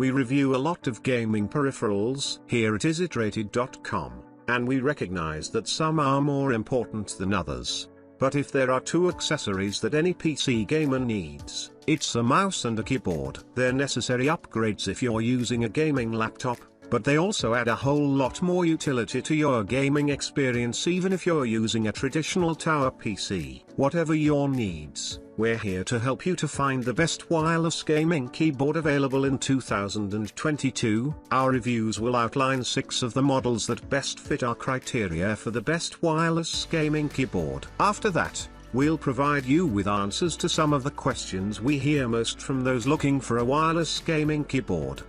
we review a lot of gaming peripherals here at isitrated.com, and we recognize that some are more important than others. But if there are two accessories that any PC gamer needs, it's a mouse and a keyboard. They're necessary upgrades if you're using a gaming laptop, but they also add a whole lot more utility to your gaming experience even if you're using a traditional tower PC. Whatever your needs, we're here to help you to find the best wireless gaming keyboard available in 2022. Our reviews will outline 6 of the models that best fit our criteria for the best wireless gaming keyboard. After that, we'll provide you with answers to some of the questions we hear most from those looking for a wireless gaming keyboard.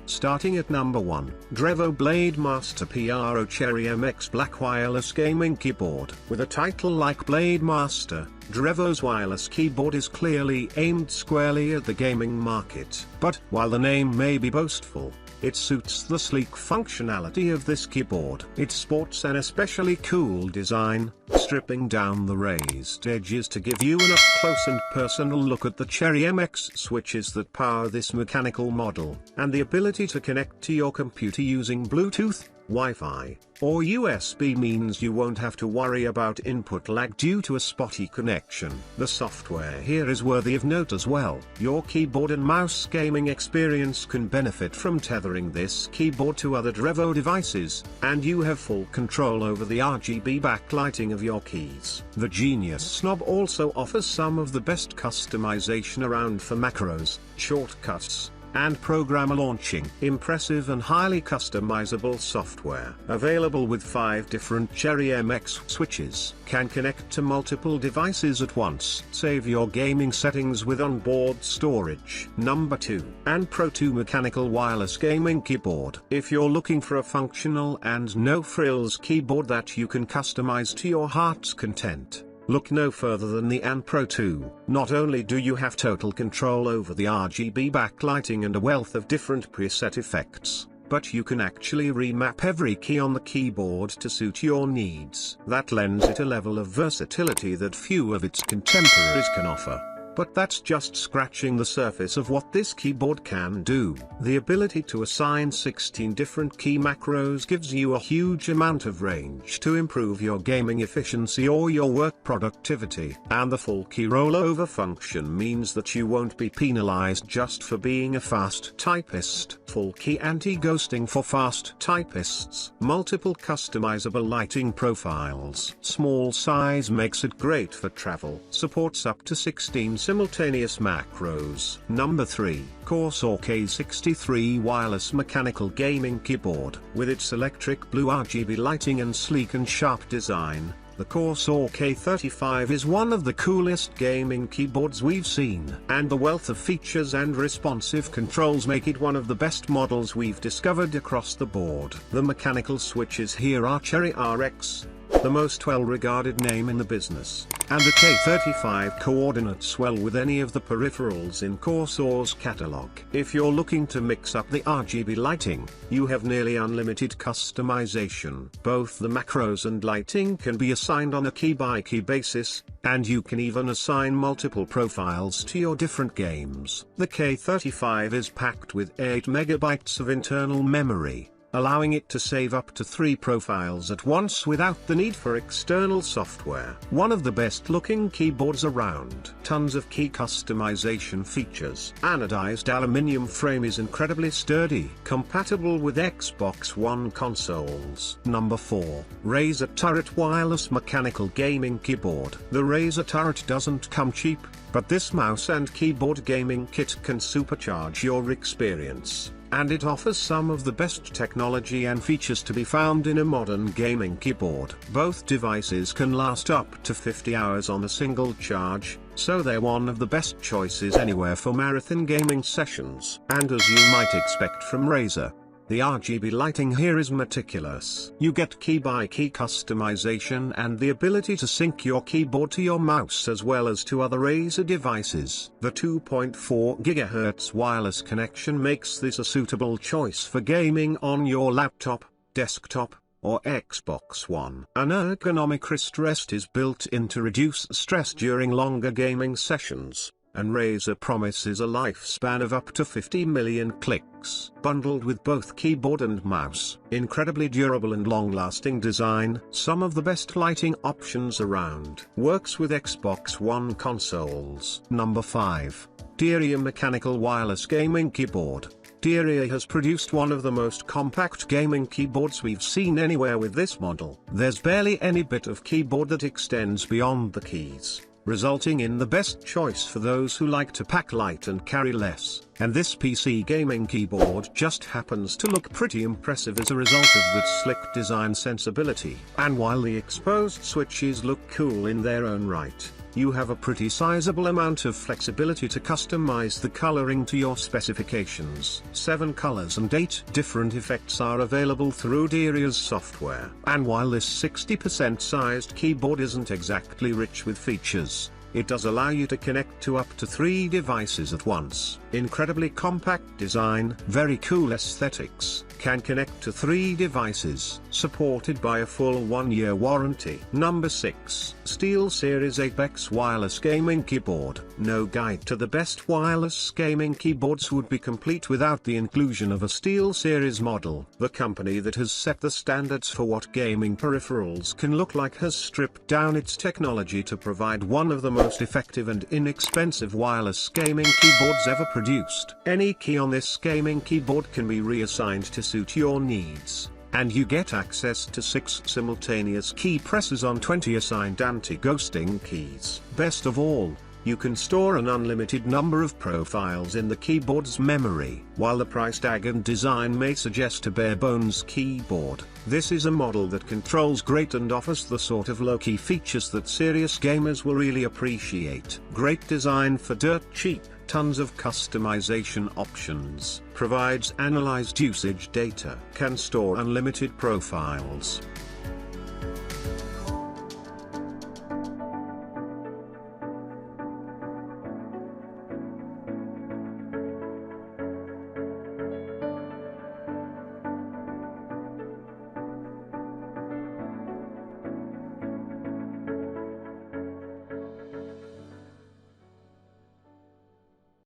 Starting at number 1, Drevo BladeMaster Pro Cherry MX Black Wireless Gaming Keyboard. With a title like BladeMaster, Drevo's wireless keyboard is clearly aimed squarely at the gaming market. But, while the name may be boastful, it suits the sleek functionality of this keyboard. It sports an especially cool design, stripping down the raised edges to give you an up-close and personal look at the Cherry MX switches that power this mechanical model, and the ability to connect to your computer using Bluetooth, Wi-Fi, or USB means you won't have to worry about input lag due to a spotty connection. The software here is worthy of note as well. Your keyboard and mouse gaming experience can benefit from tethering this keyboard to other Drevo devices, and you have full control over the RGB backlighting of your keys. The Genius knob also offers some of the best customization around for macros, shortcuts, and programmer launching. Impressive and highly customizable software. Available with 5 different Cherry MX switches. Can connect to multiple devices at once. Save your gaming settings with onboard storage. Number 2. And Pro 2 Mechanical Wireless Gaming Keyboard. If you're looking for a functional and no-frills keyboard that you can customize to your heart's content, look no further than the Pro 2. Not only do you have total control over the RGB backlighting and a wealth of different preset effects, but you can actually remap every key on the keyboard to suit your needs. That lends it a level of versatility that few of its contemporaries can offer. But that's just scratching the surface of what this keyboard can do. The ability to assign 16 different key macros gives you a huge amount of range to improve your gaming efficiency or your work productivity. And the full key rollover function means that you won't be penalized just for being a fast typist. Full key anti-ghosting for fast typists. Multiple customizable lighting profiles. Small size makes it great for travel. Supports up to 16 simultaneous macros. Number 3. Corsair K63 Wireless Mechanical Gaming Keyboard. With its electric blue RGB lighting and sleek and sharp design, the Corsair K35 is one of the coolest gaming keyboards we've seen. And the wealth of features and responsive controls make it one of the best models we've discovered across the board. The mechanical switches here are Cherry RX, the most well-regarded name in the business, and the K35 coordinates well with any of the peripherals in Corsair's catalog. If you're looking to mix up the RGB lighting, you have nearly unlimited customization. Both the macros and lighting can be assigned on a key-by-key basis, and you can even assign multiple profiles to your different games. The K35 is packed with 8 MB of internal memory, allowing it to save up to 3 profiles at once without the need for external software. One of the best looking keyboards around. Tons of key customization features. Anodized aluminium frame is incredibly sturdy. Compatible with Xbox One consoles. Number 4. Razer Turret Wireless Mechanical Gaming Keyboard. The Razer Turret doesn't come cheap, but this mouse and keyboard gaming kit can supercharge your experience. And it offers some of the best technology and features to be found in a modern gaming keyboard. Both devices can last up to 50 hours on a single charge, so they're one of the best choices anywhere for marathon gaming sessions. And as you might expect from Razer, the RGB lighting here is meticulous. You get key-by-key customization and the ability to sync your keyboard to your mouse as well as to other Razer devices. The 2.4 GHz wireless connection makes this a suitable choice for gaming on your laptop, desktop, or Xbox One. An ergonomic wrist rest is built in to reduce stress during longer gaming sessions, and Razer promises a lifespan of up to 50 million clicks. Bundled with both keyboard and mouse, incredibly durable and long-lasting design, some of the best lighting options around. Works with Xbox One consoles. Number 5. Deria Mechanical Wireless Gaming Keyboard. DIERYA has produced one of the most compact gaming keyboards we've seen anywhere with this model. There's barely any bit of keyboard that extends beyond the keys, resulting in the best choice for those who like to pack light and carry less. And this PC gaming keyboard just happens to look pretty impressive as a result of that slick design sensibility. And while the exposed switches look cool in their own right, you have a pretty sizable amount of flexibility to customize the coloring to your specifications. 7 colors and 8 different effects are available through DIERYA's software. And while this 60% sized keyboard isn't exactly rich with features, it does allow you to connect to up to 3 devices at once. Incredibly compact design, very cool aesthetics, can connect to 3 devices, supported by a full 1-year warranty. Number 6. SteelSeries Apex Wireless Gaming Keyboard. No guide to the best wireless gaming keyboards would be complete without the inclusion of a SteelSeries model. The company that has set the standards for what gaming peripherals can look like has stripped down its technology to provide one of the most effective and inexpensive wireless gaming keyboards ever produced. Any key on this gaming keyboard can be reassigned to suit your needs, and you get access to 6 simultaneous key presses on 20 assigned anti-ghosting keys. Best of all, you can store an unlimited number of profiles in the keyboard's memory. While the price tag and design may suggest a bare-bones keyboard, this is a model that controls great and offers the sort of low-key features that serious gamers will really appreciate. Great design for dirt cheap, tons of customization options, provides analyzed usage data, can store unlimited profiles.